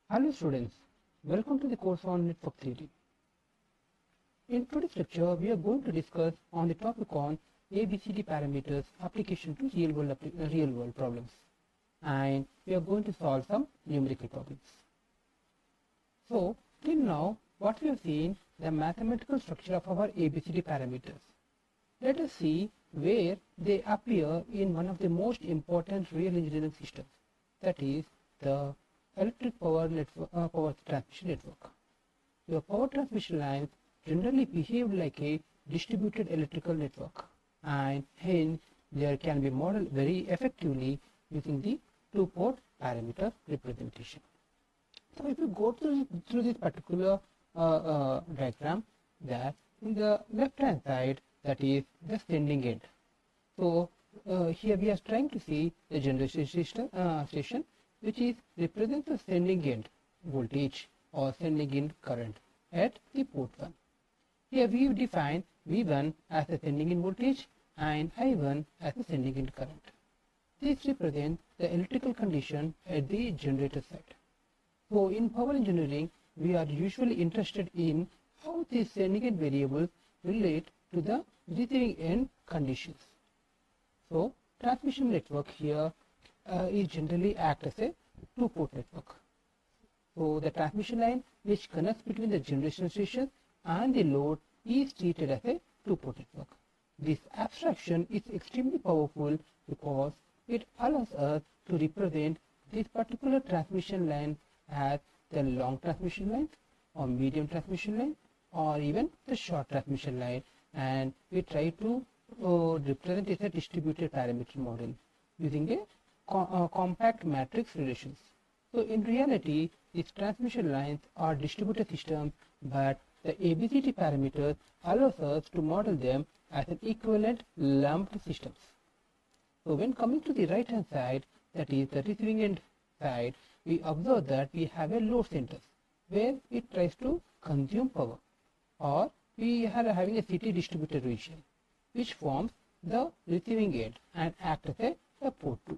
Hello students, welcome to the course on network theory. In today's lecture, we are going to discuss on the topic on ABCD parameters application to real world problems, and we are going to solve some numerical problems. So till now, what we have seen the mathematical structure of our ABCD parameters. Let us see where they appear in one of the most important real engineering systems, that is the electric power transmission network. Your power transmission lines generally behave like a distributed electrical network, and hence they can be modeled very effectively using the two-port parameter representation. So if you go through this particular diagram, that in the left hand side, that is the sending end. So here we are trying to see the generation station, which is represents the sending end voltage or sending end current at the port 1. Here we define V1 as the sending end voltage and I1 as the sending end current. This represents the electrical condition at the generator side. So in power engineering, we are usually interested in how these sending end variables relate to the receiving end conditions. So transmission network here is generally act as a two-port network. So the transmission line which connects between the generation station and the load is treated as a two-port network. This abstraction is extremely powerful because it allows us to represent this particular transmission line as the long transmission line or medium transmission line or even the short transmission line, and we try to represent it as a distributed parameter model using a compact matrix relations. So in reality, these transmission lines are distributed systems, but the ABCD parameters allows us to model them as an equivalent lumped systems. So when coming to the right hand side, that is the receiving end side, we observe that we have a load center where it tries to consume power, or we are having a CT distributed region which forms the receiving end and acts as a port 2.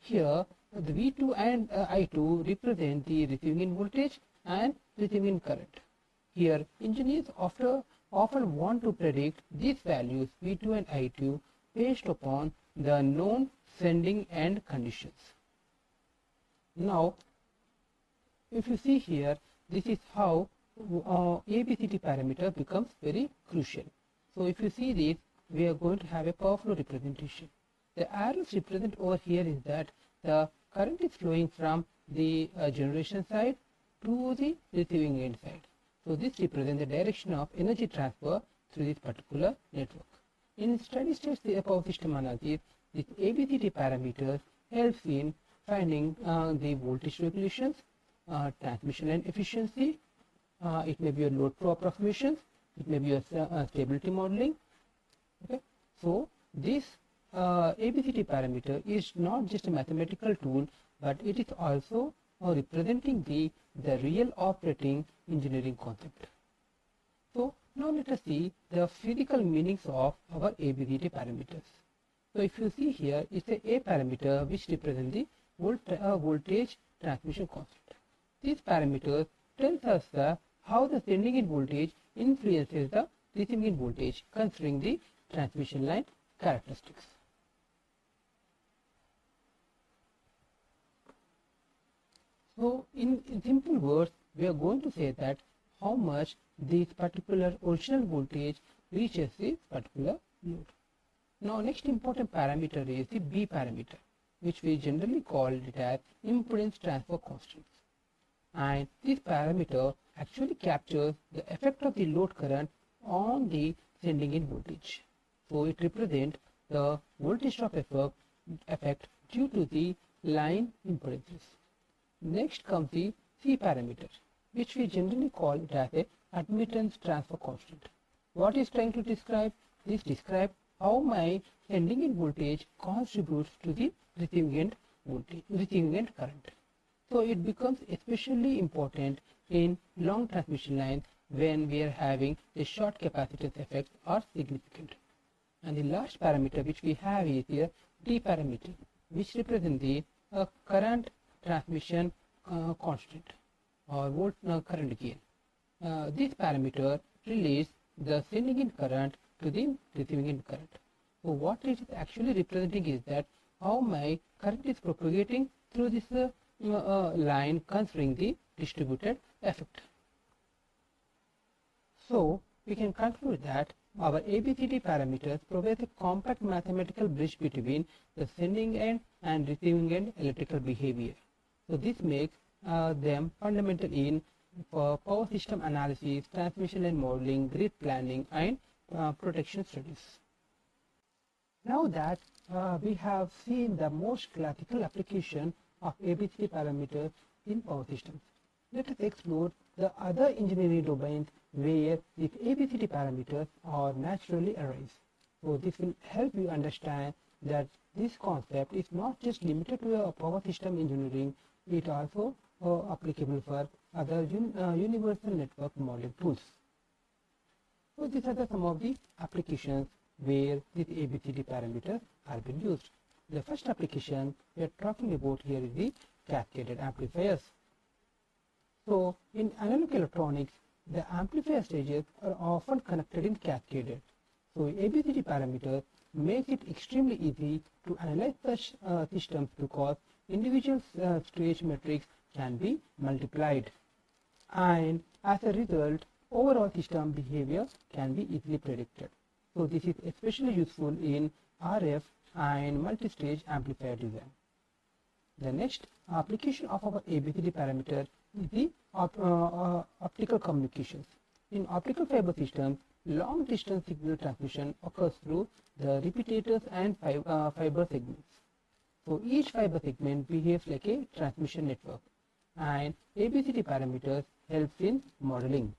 Here the V2 and I2 represent the receiving end voltage and receiving end current. Here engineers often want to predict these values V2 and I2 based upon the known sending end conditions. Now if you see here, this is how ABCD parameter becomes very crucial. So if you see this, we are going to have a power flow representation. The arrows represent over here is that the current is flowing from the generation side to the receiving end side. So this represents the direction of energy transfer through this particular network. In steady state power system analysis, this ABCD parameter helps in finding the voltage regulations, transmission line efficiency, it may be a load flow approximations, it may be a stability modeling. Okay, so this ABCD parameter is not just a mathematical tool, but it is also representing the real operating engineering concept. So now let us see the physical meanings of our ABCD parameters. So if you see here, it's a parameter which represents the voltage transmission constant. These parameters tells us how the sending end voltage influences the receiving end voltage considering the transmission line characteristics. So in simple words, we are going to say that how much this particular original voltage reaches this particular load. Now next important parameter is the B parameter, which we generally call it as impedance transfer constants. And this parameter actually captures the effect of the load current on the sending end voltage. So it represents the voltage drop effect due to the line impedances. Next comes the C parameter, which we generally call it as a admittance transfer constant. What is trying to describe? This describes how my sending end voltage contributes to the receiving end voltage, receiving end current. So it becomes especially important in long transmission lines when we are having the short capacitance effects are significant. And the last parameter which we have is here D parameter, which represents the a current transmission constant or volt current gain. This parameter relates the sending in current to the receiving in current. So what it is actually representing is that how my current is propagating through this line considering the distributed effect. So we can conclude that our ABCD parameters provide a compact mathematical bridge between the sending end and receiving end electrical behavior. So this makes them fundamental in for power system analysis, transmission line modeling, grid planning, and protection studies. Now that we have seen the most classical application of ABCD parameters in power systems, let us explore the other engineering domains where these ABCD parameters are naturally arise. So this will help you understand that this concept is not just limited to power system engineering, it also applicable for other universal network modeling tools. So these are some of the applications where these ABCD parameters are being used. The first application we are talking about here is the cascaded amplifiers. So in analog electronics, the amplifier stages are often connected in cascaded. So ABCD parameters make it extremely easy to analyze such systems because individual stage metrics can be multiplied, and as a result overall system behavior can be easily predicted. So this is especially useful in RF and multi-stage amplifier design. The next application of our ABCD parameter is the optical communications. In optical fiber systems, long distance signal transmission occurs through the repeaters and fiber segments. So each fiber segment behaves like a transmission network, and ABCD parameters helps in modeling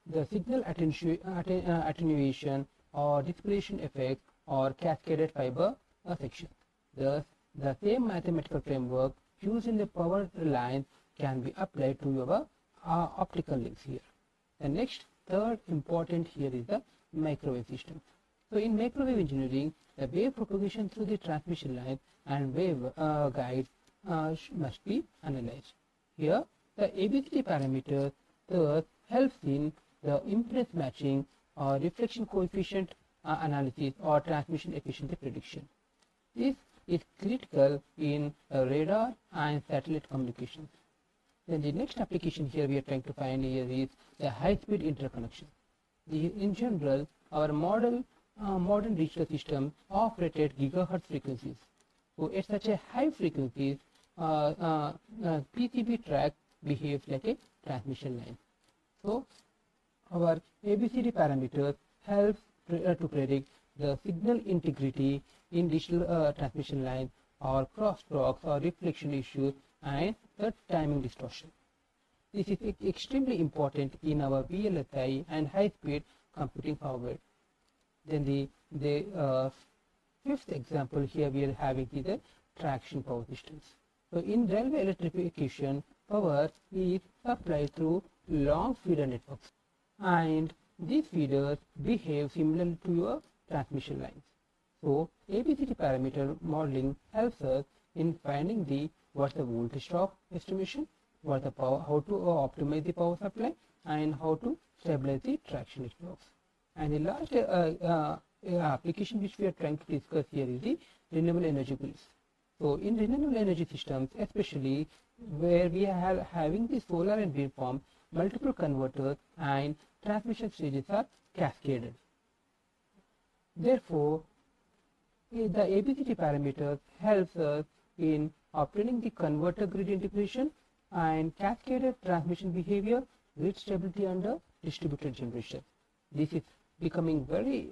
the signal attenuation or dispersion effect or cascaded fiber section. Thus, the same mathematical framework used in the power lines can be applied to your optical links here. The next, third important here is the microwave systems. So in microwave engineering, the wave propagation through the transmission line and wave guides must be analyzed. Here, the ABCD parameter thus helps in the impedance matching or reflection coefficient analysis or transmission efficiency prediction. This is critical in radar and satellite communications. Then the next application here we are trying to find here is the high-speed interconnection. In general, our modern digital systems operate at gigahertz frequencies. So at such a high frequencies, PCB track behaves like a transmission line. So our ABCD parameters helps to predict the signal integrity in digital transmission line or crosstalks or reflection issues and the timing distortion. This is extremely important in our VLSI and high-speed computing hardware. Then the fifth example here we are having is the traction power systems. So in railway electrification, power is supplied through long feeder networks, and these feeders behave similar to your transmission lines. So ABCD parameter modeling helps us in finding what's the voltage drop estimation, what the power, how to optimize the power supply, and how to stabilize the traction networks. And the last application which we are trying to discuss here is the renewable energy grids. So in renewable energy systems, especially where we are having the solar and wind farm, multiple converters and transmission stages are cascaded. Therefore, the ABCD parameters helps us in obtaining the converter grid integration and cascaded transmission behavior, grid stability under distributed generation. This is becoming very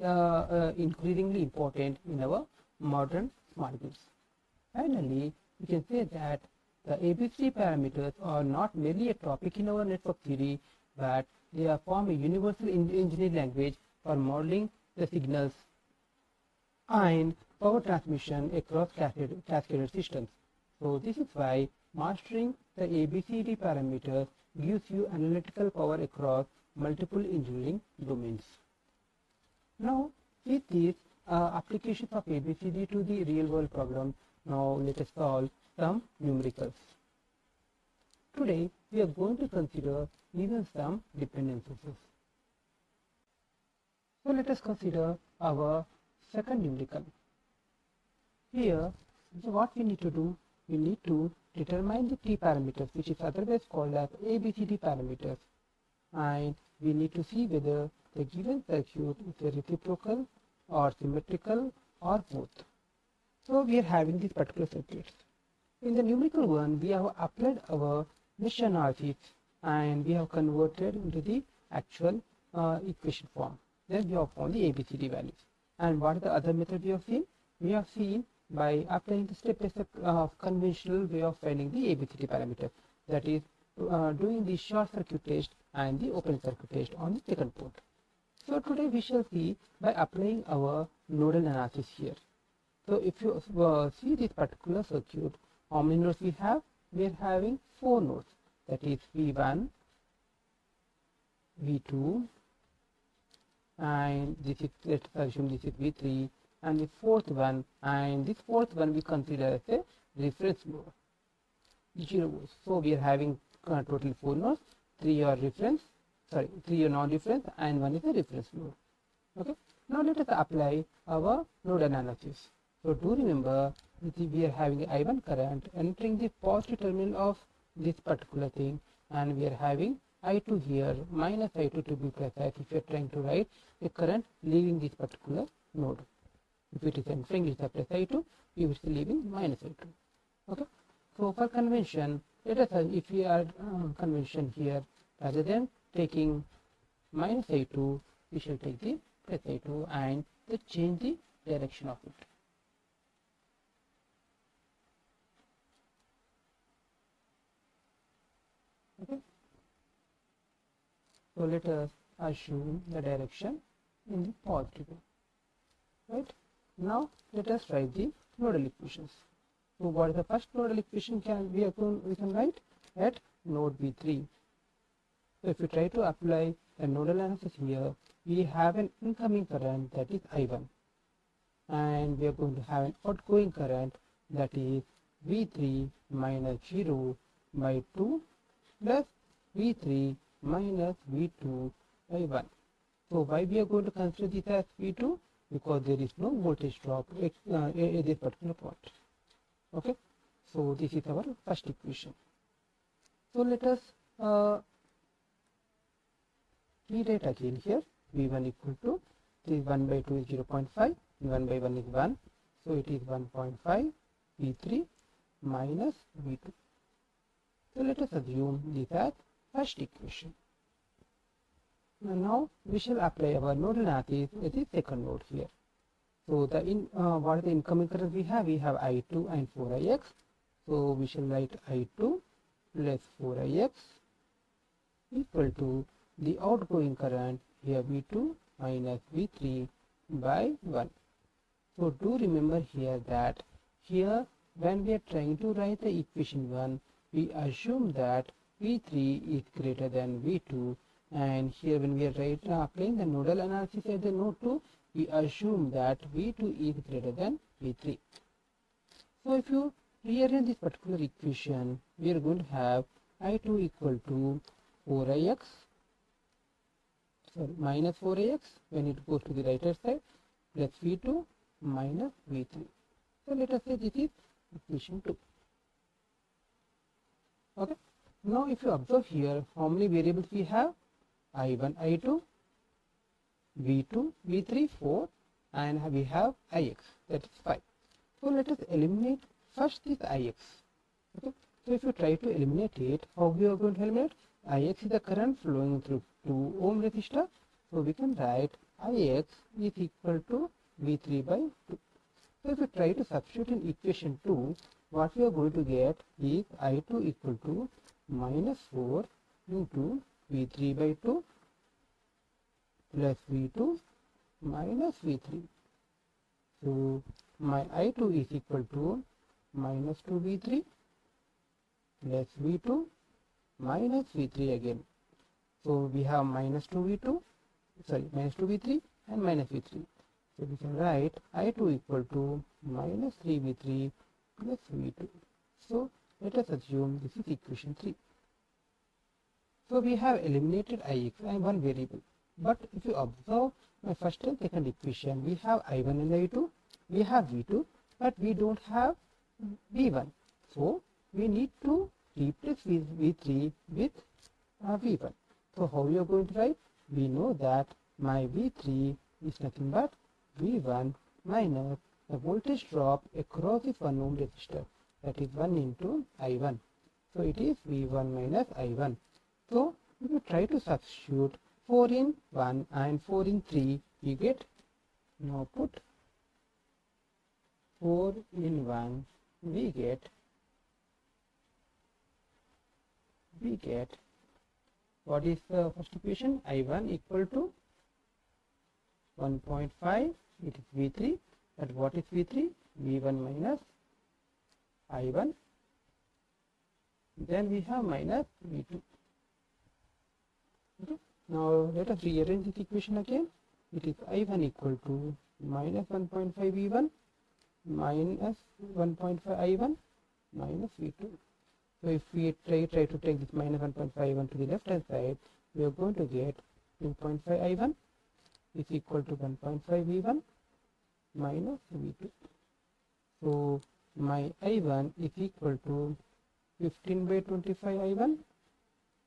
increasingly important in our modern smart grids. Finally, we can say that the ABCD parameters are not merely a topic in our network theory, but they form a universal engineering language for modeling the signals and power transmission across cascaded systems. So this is why mastering the ABCD parameters gives you analytical power across multiple engineering domains. Now, with these applications of ABCD to the real-world problems, Now let us solve some numericals. Today we are going to consider even some dependent sources. So let us consider our second numerical. Here, what we need to do, we need to determine the t parameters, which is otherwise called as ABCD parameters, and we need to see whether the given circuit is a reciprocal or symmetrical or both. So we are having these particular circuits. In the numerical one, we have applied our mesh analysis and we have converted into the actual equation form. Then we have found the ABCD values. And what is the other method we have seen? We have seen by applying the step-by-step conventional way of finding the ABCD parameters. That is doing the short circuit test and the open circuit test on the second port. So today we shall see by applying our nodal analysis here. So if you see this particular circuit, how many nodes we have? We are having 4 nodes. That is V1, V2, and this is, let's assume this is V3, and the fourth one, and this fourth one we consider as a reference node, 0 volts. So we are having total 4 nodes, 3 are reference, 3 are non-reference, and 1 is a reference node. Okay. Now let us apply our node analysis. So do remember, we are having I1 current entering the positive terminal of this particular thing, and we are having I2 here, minus I2 to be precise if you are trying to write the current leaving this particular node. If it is entering, it is plus I2, we will be leaving minus I2. Okay. So for convention, let us if we are convention here, rather than taking minus I2, we shall take the plus I2 and change the direction of it. Okay. So let us assume the direction in the positive way. Right. Now let us write the nodal equations. So what is the first nodal equation we can write at node V3. So if you try to apply a nodal analysis here, we have an incoming current that is I1, and we are going to have an outgoing current that is V3 minus 0 by 2 plus V3 minus V2 by 1. So why we are going to consider this as V2? Because there is no voltage drop at this particular point. Okay. So this is our first equation. So let us rewrite again here. V1 equal to, this 1 by 2 is 0.5 and 1 by 1 is 1. So it is 1.5 V3 minus V2. So let us assume this as first equation. Now we shall apply our nodal analysis at the second node here. So the what is the incoming current we have? We have I2 and 4ix. So we shall write I2 plus 4ix equal to the outgoing current here V2 minus V3 by 1. So do remember here that here when we are trying to write the equation 1, we assume that V3 is greater than V2, and here when we are applying the nodal analysis at the node 2, we assume that V2 is greater than V3. So if you rearrange this particular equation, we are going to have I2 equal to 4ix, minus 4ix when it goes to the right hand side, plus V2 minus V3. So let us say this is equation 2. Okay. Now if you observe here, how many variables we have? I1, I2, V2, V3, 4, and we have Ix, that is 5. So let us eliminate first this Ix. Okay. So if you try to eliminate it, how we are going to eliminate? Ix is the current flowing through 2 ohm resistor. So we can write Ix is equal to V3 by 2. So if you try to substitute in equation 2, what we are going to get is I2 equal to minus 4 into V3 by 2 plus V2 minus V3. So my I2 is equal to minus 2 V3 plus V2 minus V3 again. So we have minus 2 V3 and minus V3. So we can write I2 equal to minus 3 V3 plus V2. So let us assume this is equation 3. So we have eliminated Ix and one variable. But if you observe my first and second equation, we have I1 and I2, we have V2, but we don't have V1. So we need to replace V3 with V1. So how we are going to write? We know that my V3 is nothing but V1 minus the voltage drop across this 1 ohm resistor, that is 1 into I1. So it is V1 minus I1. So if you try to substitute 4 in 1 and 4 in 3, you get, now put 4 in 1, we get what is the first equation? I1 equal to 1.5, it is V3, and what is V3? V1 minus I1, then we have minus V2. Okay. Now let us rearrange this equation again. It is I1 equal to minus 1.5 V1 minus 1.5 I1 minus V2. So if we try to take this minus 1.5 I1 to the left hand side, we are going to get 2.5 I1 is equal to 1.5 V1 minus V2. So my I1 is equal to 15 by 25 I1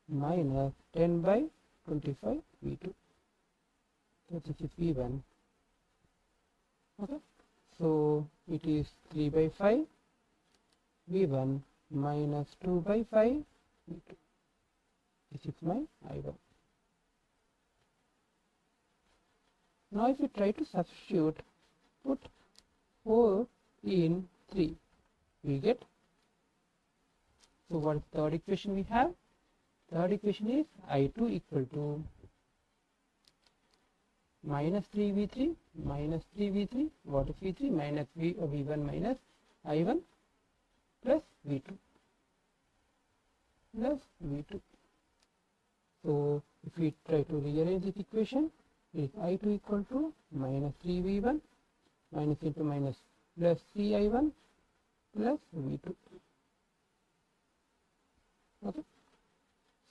minus 10 by 25 V2. So this is V1. Okay. So it is 3 by 5 V1 minus 2 by 5 V2. This is my I1. Now if you try to substitute, put 4 in 3, we get, so what is the third equation we have? Third equation is I2 equal to minus 3V3 minus 3V3. What is V3? Minus V1 minus I1 plus V2 plus V2. So if we try to rearrange this equation, it is I2 equal to minus 3V1 minus into minus plus 3I1 plus V2. Okay.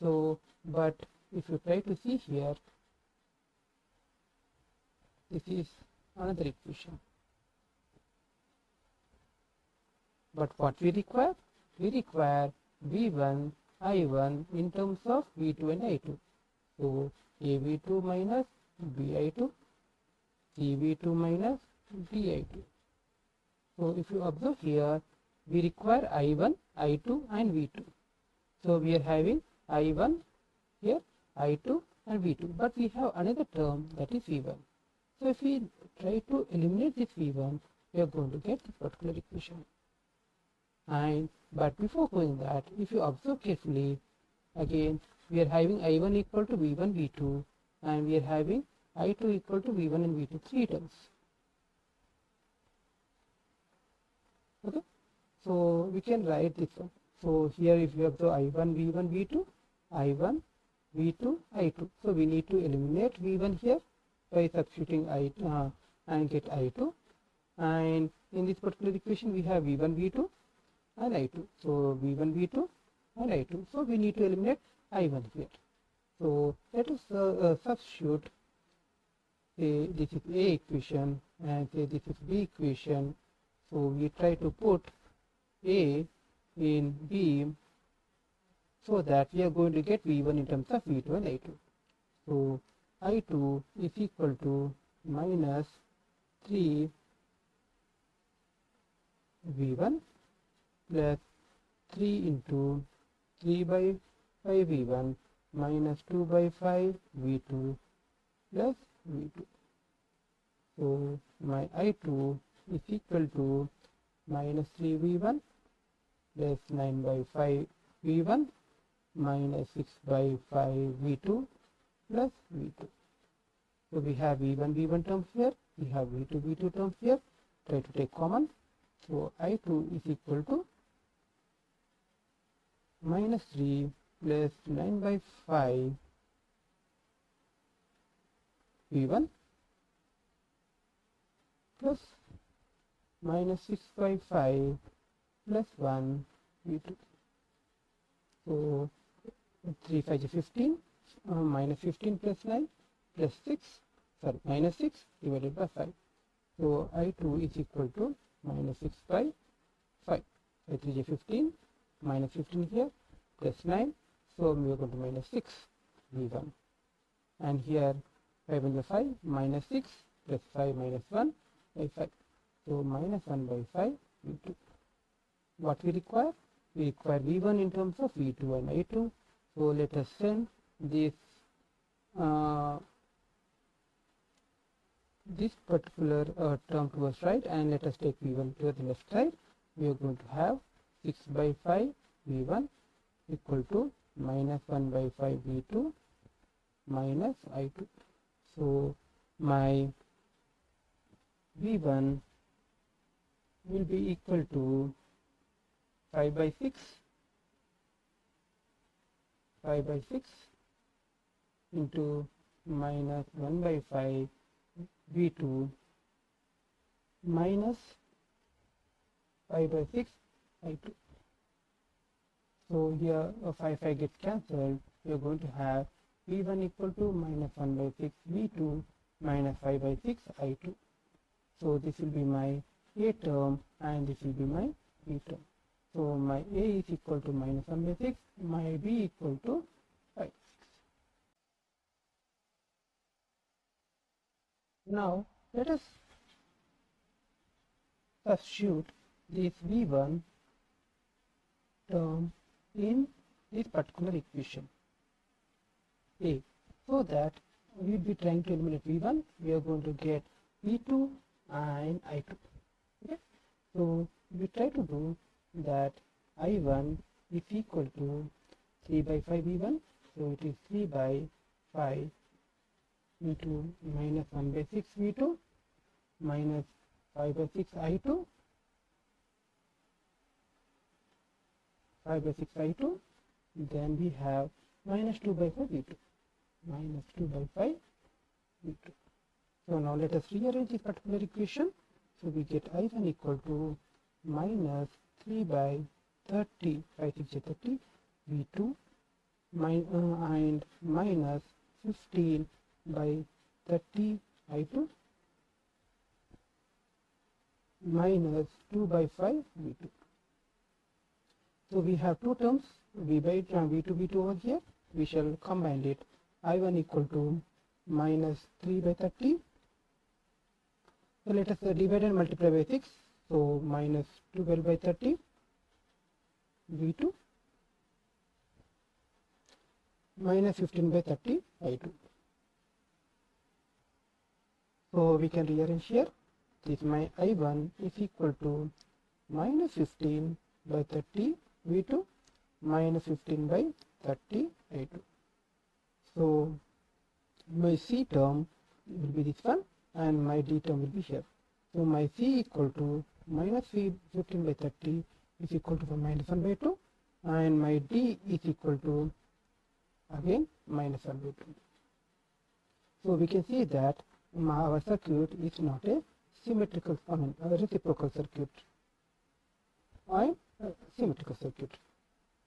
So, but if you try to see here, this is another equation. But what we require? We require V1, I1 in terms of V2 and I2. So, AV2 minus BI2, CV2 minus DI2. So, if you observe here, we require I1, I2 and V2. So, we are having I1 here, I2 and V2, but we have another term, that is V1. So if we try to eliminate this V1, we are going to get this particular equation. But before doing that, if you observe carefully, again we are having I1 equal to V1 V2, and we are having I2 equal to V1 and V2, 3 terms. Okay, so we can write this one. So here if you have the I1 V1 V2, I1 V2 I2, so we need to eliminate V1 here by substituting I2 and get I2, and in this particular equation we have V1 V2 and I2, so V1 V2 and I2, so we need to eliminate I1 here. So let us substitute, say this is A equation and say this is B equation. So we try to put A in B, so that we are going to get V1 in terms of V2 and I2. So I2 is equal to minus 3 V1 plus 3 into 3 by 5 V1 minus 2 by 5 V2 plus V2. So my I2 is equal to minus 3 V1 plus 9 by 5 V1 minus 6 by 5 V2 plus V2. So we have V1 V1 terms here, we have V2 V2 terms here. Try to take common. So I2 is equal to minus 3 plus 9 by 5 V1 plus minus 6 by 5 plus 1 V2. So 3 5 is 15, minus 15 plus 9 plus 6, sorry, minus 6 divided by 5. So I2 is equal to minus 6 by 5. 5 3 is 15, minus 15 here, plus 9. So we are going to minus 6 V1. And here 5 into 5, minus 6 plus 5 minus 1 by 5. So minus 1 by 5 V2. What we require? We require V1 in terms of V2 and I2. So let us send this this particular term towards right, and let us take V1 to the left side. We are going to have 6 by 5 V1 equal to minus 1 by 5 V2 minus I2. So my V1 will be equal to 5 by 6 into minus 1 by 5 V2 minus 5 by 6 I2. So here 5 gets cancelled. We are going to have V1 equal to minus 1 by 6 V2 minus 5 by 6 I2. So this will be my A term and this will be my B term. So my A is equal to minus 1 by 6, my B equal to 5 by 6. Now let us substitute this V1 term in this particular equation A, so that we will be trying to eliminate V1. We are going to get V2 and I2. Okay, so we try to do that. I1 is equal to 3 by 5 V1, so it is 3 by 5 into minus 1 by 6 V2 minus 5 by 6 I2, 5 by 6 I2, then we have minus 2 by 5 V2, minus 2 by 5 V2. So now let us rearrange this particular equation. So we get I1 equal to minus 3 by 30, 5 6 is 30 V2 and minus 15 by 30 I2 minus 2 by 5 V2. So we have two terms, V by V2 V2 over here. We shall combine it. I1 equal to minus 3 by 30. So let us divide and multiply by 6. So minus 12 by 30 V2 minus 15 by 30 I2. So we can rearrange here. This my I1 is equal to minus 15 by 30 V2 minus 15 by 30 I2. So my C term will be this one and my D term will be here. So my C equal to minus 15 by 30 is equal to minus 1 by 2 and my D is equal to again minus 1 by 2. So we can see that our circuit is not a symmetrical, a reciprocal circuit or symmetrical circuit.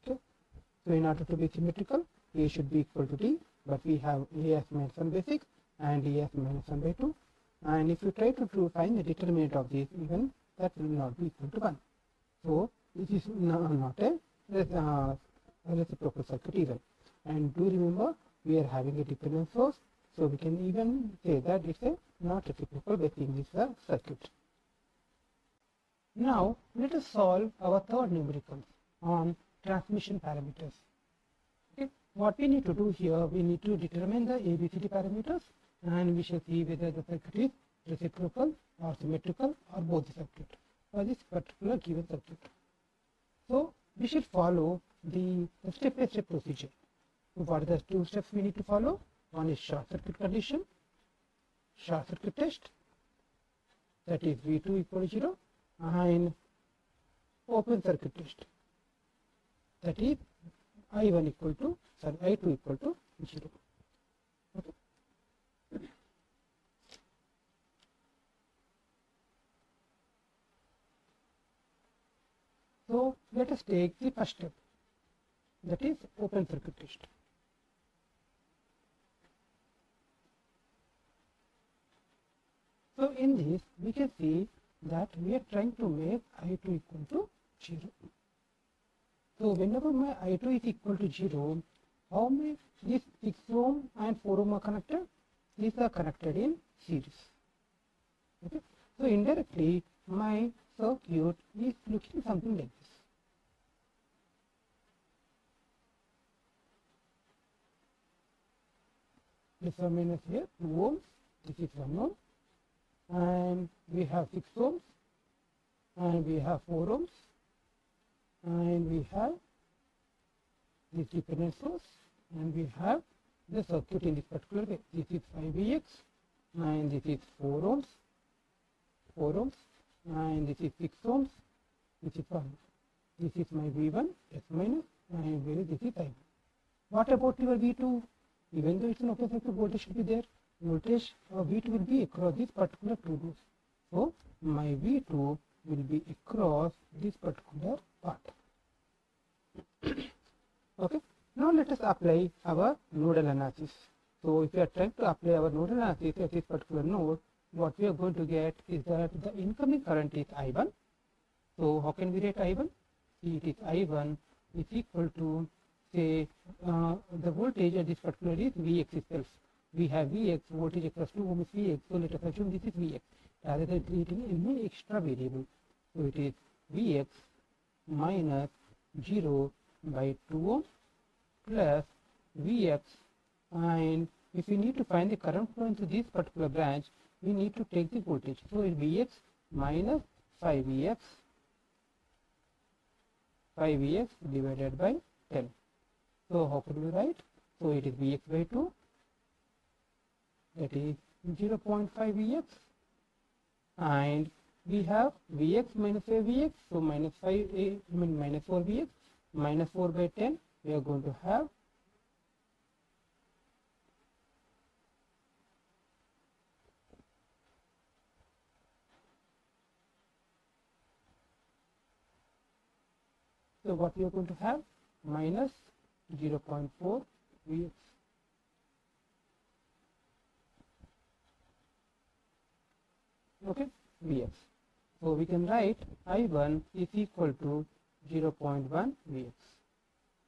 Okay. So in order to be symmetrical, A should be equal to D, but we have A as minus 1 by 6 and D as minus 1 by 2. And if you try to find the determinant of this, even that will not be equal to 1. So this is not a reciprocal circuit even. And do remember, we are having a dependent source, so we can even say that it's a not reciprocal by seeing this circuit. Now let us solve our third numerical on transmission parameters. Okay. What we need to do here, we need to determine the ABCD parameters, and we shall see whether the circuit is reciprocal or symmetrical or both the circuit for this particular given circuit. So we should follow the step-by-step procedure. So what are the two steps we need to follow? One is short circuit condition, short circuit test, that is V2 equal to 0, and open circuit test, that is I1 equal to, I2 equal to 0. Okay. So let us take the first step, that is open circuit test. So in this we can see that we are trying to make I2 equal to 0. So whenever my I2 is equal to 0, how many these 6 ohm and 4 ohm are connected? These are connected in series. Okay. So indirectly my circuit is looking something like this. This one is here 2 ohms, this is 1 ohm, and we have 6 ohms, and we have 4 ohms, and we have this dependent source, and we have the circuit in this particular way. This is 5Vx, and this is 4 ohms, and this is 6 ohms, this is 1. This is my V1 S minus, and this is I1. What about your V2? Even though it's an open circuit, voltage should be there. Voltage V2 will be across this particular two loops. So my V2 will be across this particular part. Okay. Now let us apply our nodal analysis. So if we are trying to apply our nodal analysis at this particular node, what we are going to get is that the incoming current is I1. So how can we write I1? See, it is I1 is equal to, say, the voltage at this particular is Vx itself. We have Vx, voltage across 2 ohm is Vx, so let us assume this is Vx rather than creating any extra variable. So it is Vx minus 0 by 2 ohm plus Vx, and if we need to find the current flow into this particular branch, we need to take the voltage. So it is Vx minus 5Vx divided by 10. So how could we write? So it is Vx by 2, that is 0.5 Vx, and we have Vx minus 5Vx, so minus 4 Vx, minus 4 by 10, we are going to have so what we are going to have minus 0.4 Vx. Okay, Vx. So we can write I1 is equal to 0.1 Vx.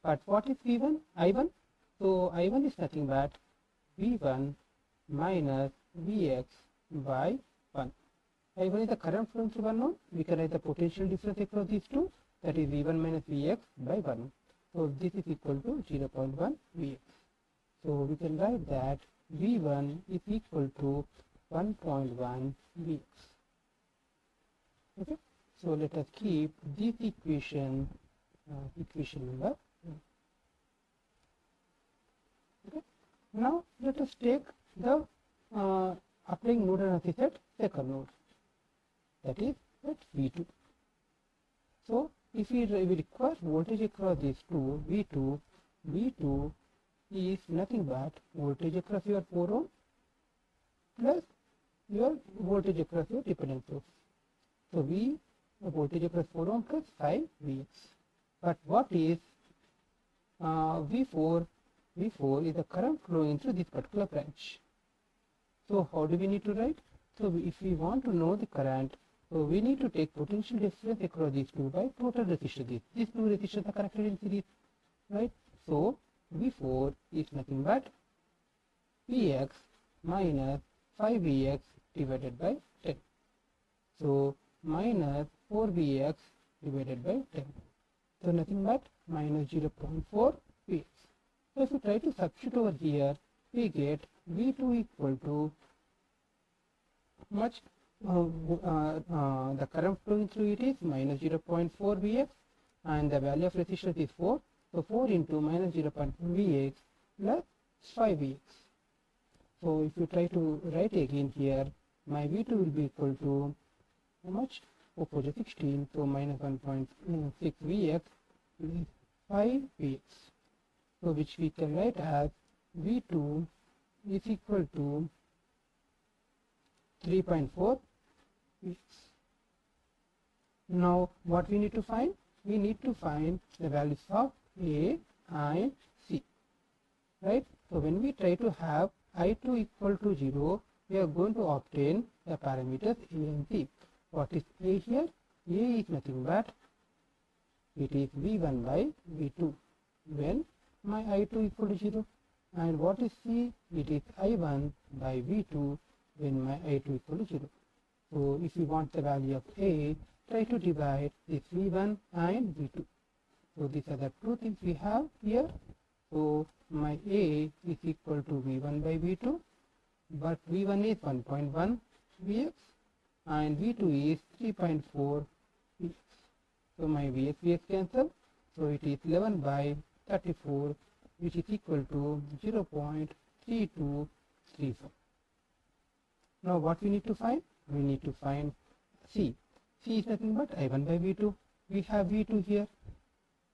But what is V1? I1? So I1 is nothing but V1 minus Vx by 1. I1 is the current flowing through 1 node. We can write the potential difference across these two, that is V1 minus Vx by 1. So this is equal to 0.1 Vx. So we can write that V1 is equal to 1.1 Vx. Okay. So let us keep this equation number 1. Okay. Now let us take the applying nodal analysis at second node, that is at V2. So if we require voltage across these two, V2 is nothing but voltage across your 4 ohm plus your voltage across your dependent source. So voltage across 4 ohm plus 5 Vx. But what is V4? V4 is the current flowing through this particular branch. So how do we need to write? So if we want to know the current, so we need to take potential difference across these two by total resistance. These two resistors are connected in series, right? So V4 is nothing but Vx minus 5Vx divided by 10. So minus 4Vx divided by 10. So nothing but minus 0.4 Vx. So if we try to substitute over here, we get V2 equal to much the current flowing through it is minus 0.4 Vx, and the value of resistance is 4. So 4 into minus 0.4 Vx plus 5 Vx. So if you try to write again here, my V2 will be equal to how much? 4 4 is 16. So minus 1.6 Vx is 5 Vx. So which we can write as V2 is equal to 3.4 Vx. Now what we need to find? we need to find the values of A and C, right? So when we try to have I2 equal to 0, we are going to obtain the parameters A and C. What is A here? A is nothing but it is V1 by V2 when my I2 equal to 0. And what is C? It is I1 by V2 when my I2 equal to 0. So if you want the value of A, try to divide this V1 and V2. So these are the two things we have here. So my A is equal to V1 by V2, but V1 is 1.1 Vx and V2 is 3.4 Vx. So my Vx cancel. So it is 11 by 34, which is equal to 0.3235. Now what we need to find? We need to find C. C is nothing but I1 by V2. We have V2 here.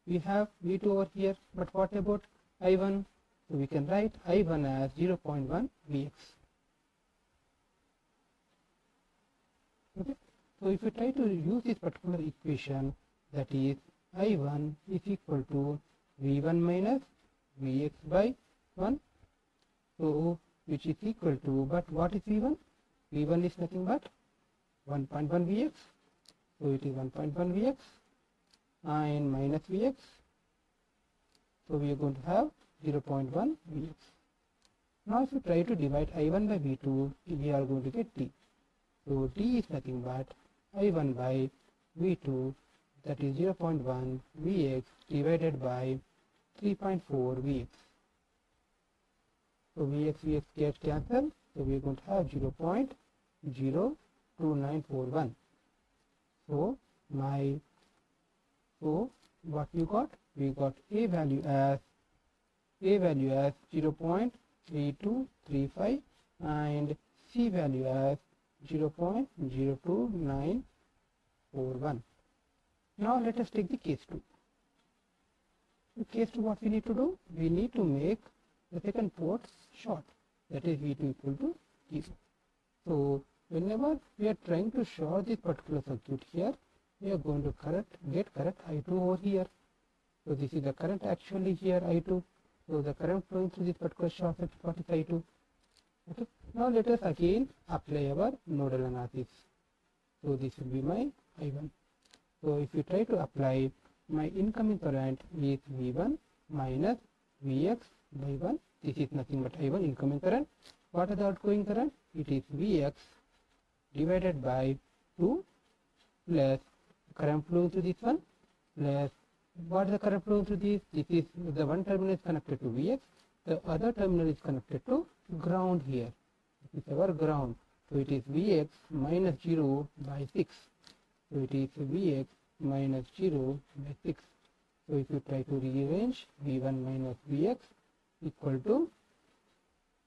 We have V2 over here. But what about I1? So we can write I1 as 0.1 Vx. Okay. So if we try to use this particular equation, that is I1 is equal to V1 minus Vx by 1. So which is equal to, but what is V1? V1 is nothing but 1.1 Vx. So it is 1.1 Vx and minus Vx. So we are going to have 0.1 Vx. Now if you try to divide I1 by V2, we are going to get T. So T is nothing but I1 by V2, that is 0.1 Vx divided by 3.4 Vx. So Vx gets cancelled. So we are going to have 0.02941. So what we got? We got A value as 0.3235 and C value as 0.02941. Now let us take the case 2. In case 2, what we need to do? We need to make the second port short, that is V2 equal to 0. So whenever we are trying to short this particular circuit here, we are going to get current I2 over here. So this is the current actually here I2. So the current flowing through this particular short circuit, what is I2? Okay. Now let us again apply our nodal analysis. So this will be my I1. So if you try to apply, my incoming current is V1 minus Vx by 1. This is nothing but I1 incoming current. What is the outgoing current? It is Vx divided by 2 plus current flowing through this one plus what is the current flowing through this? This is the one terminal is connected to Vx, the other terminal is connected to ground here. This is our ground. So it is Vx minus 0 by 6. So it is Vx minus 0 by 6. So if you try to rearrange, V1 minus Vx equal to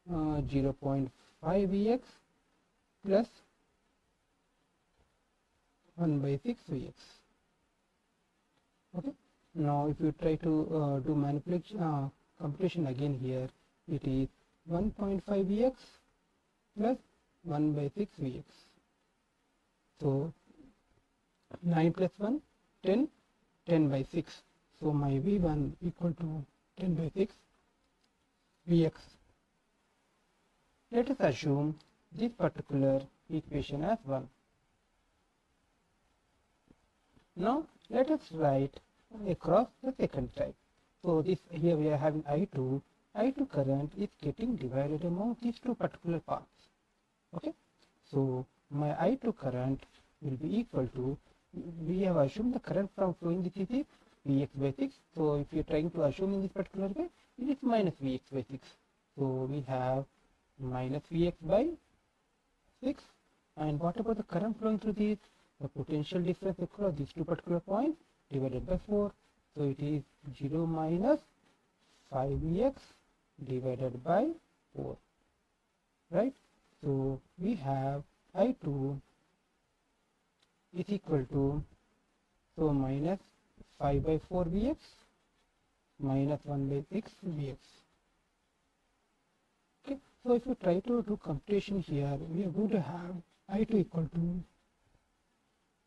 0.5 Vx plus 1 by 6 Vx. Okay. Now if you try to do manipulation computation again here, it is 1.5 Vx plus 1 by 6 Vx. So 9 plus 1, 10, 10 by 6. So my V1 equal to 10 by 6 Vx. Let us assume this particular equation as 1. Now let us write across the second type. So this here we are having I2. I2 current is getting divided among these two particular parts. Okay. So my I2 current will be equal to, we have assumed the current from flowing this is Vx by 6. So if you are trying to assume in this particular way, it is minus Vx by 6. So we have minus Vx by 6. And what about the current flowing through this? The potential difference across these two particular points divided by 4. So it is 0 minus 5Vx divided by 4. Right? So we have I2 is equal to, so minus 5 by 4 Vx minus 1 by 6 Vx. Okay. So if you try to do computation here, we are going to have I2 equal to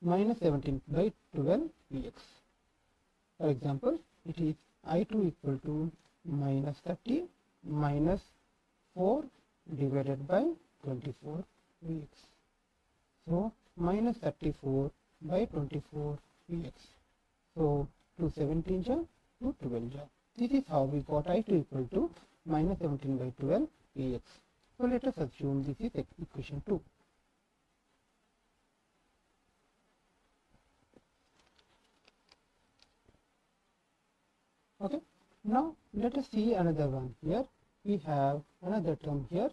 minus 17 by 12 Vx. For example, it is I2 equal to minus 30 minus 4 divided by 24 Vx. So minus 34 by 24 Vx. So 217 ja, 212 ja. This is how we got I2 equal to minus 17 by 12 Vx. So let us assume this is equation 2. Okay. Now let us see another one. Here we have another term here,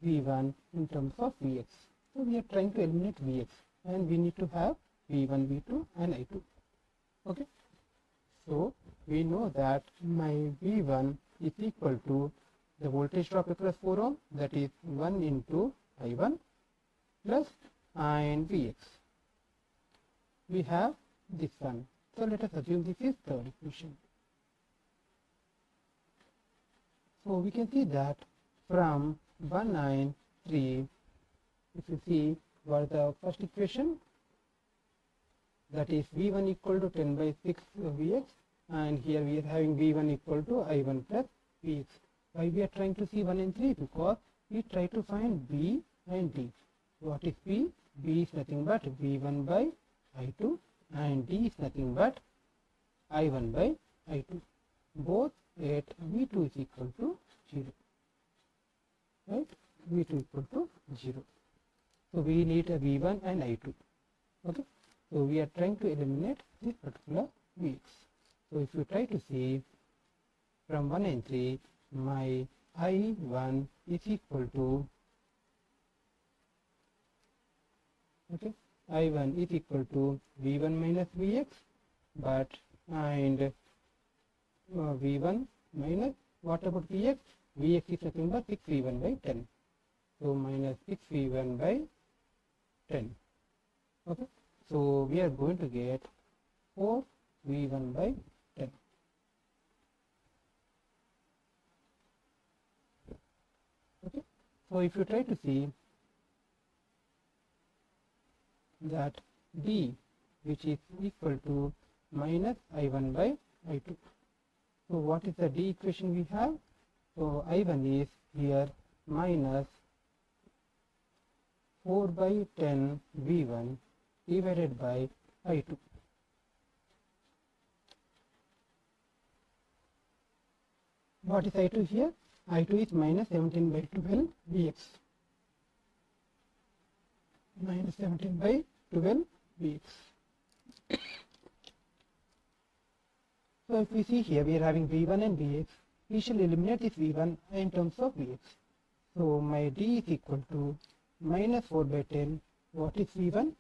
V1 in terms of Vx. So we are trying to eliminate Vx and we need to have V1, V2 and I2. Okay. So we know that my V1 is equal to the voltage drop across 4 ohm, that is 1 into I1 plus and Vx. We have this one. So let us assume this is third equation. So we can see that from 1, 9, 3, if you see what the first equation, that is V1 equal to 10 by 6 Vx, and here we are having V1 equal to I1 plus Vx. Why we are trying to see 1 and 3? Because we try to find B and D. What is B? B is nothing but V1 by I2 and D is nothing but I1 by I2. Both at V2 is equal to 0. Right? V2 equal to 0. So we need a V1 and I2. Okay. So we are trying to eliminate this particular Vx. So if you try to see from 1 and 3, my I1 is equal to, okay, I1 is equal to V1 minus Vx, but and V1 minus, what about Vx? Vx is nothing but 6V1 by 10. So minus 6V1 by 10. Okay. So we are going to get 4V1 by 10. Okay. So if you try to see that D, which is equal to minus I1 by I2. So what is the D equation we have? So I1 is here minus 4 by 10 V1 divided by I2. What is I2 here? I2 is minus 17 by 12 Vx. Minus 17 by 12 Vx. So if we see here, we are having V1 and Vx. We shall eliminate this V1 in terms of Vx. So my D is equal to minus 4 by 10. What is V1?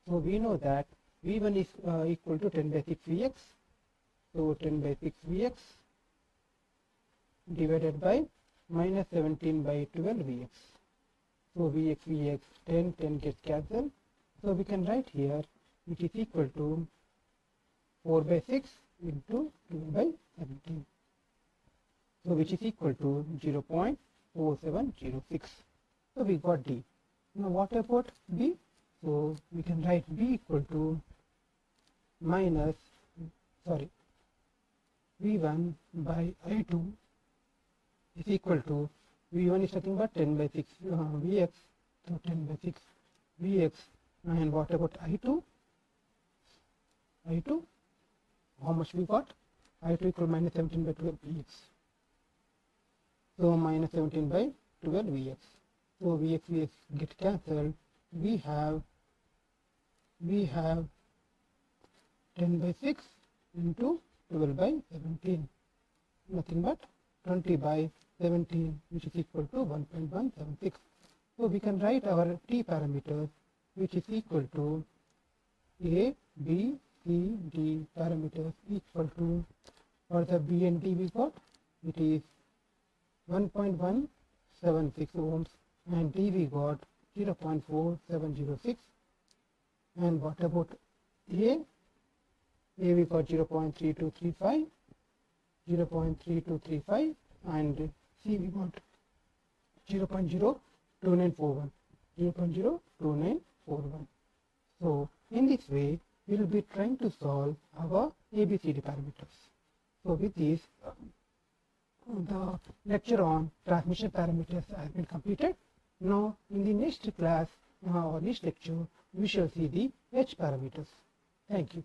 So we know that V1 is equal to 10 by 6 Vx. So 10 by 6 Vx divided by minus 17 by 12 Vx. So Vx, 10 gets cancelled. So we can write here, which is equal to 4 by 6 into 2 by 17. So which is equal to 0.4706. So we got D. Now what about B? So we can write B equal to minus, V1 by I2 is equal to, V1 is nothing but 10 by 6 Vx, so 10 by 6 Vx, and what about I2? I2, how much we got? I2 equal minus 17 by 12 Vx. So minus 17 by 12 Vx. So Vx get cancelled. We have 10 by 6 into 12 by 17. Nothing but 20 by 17, which is equal to 1.176. So we can write our T parameters, which is equal to A, B, C, D parameters equal to, for the B and D we got, it is 1.176 ohms, and D we got 0.4706. And what about A? A we got 0.3235, and C we got 0.02941. So in this way we will be trying to solve our ABCD parameters. So with this, the lecture on transmission parameters has been completed. Now in the next class or next lecture, we shall see the H parameters. Thank you.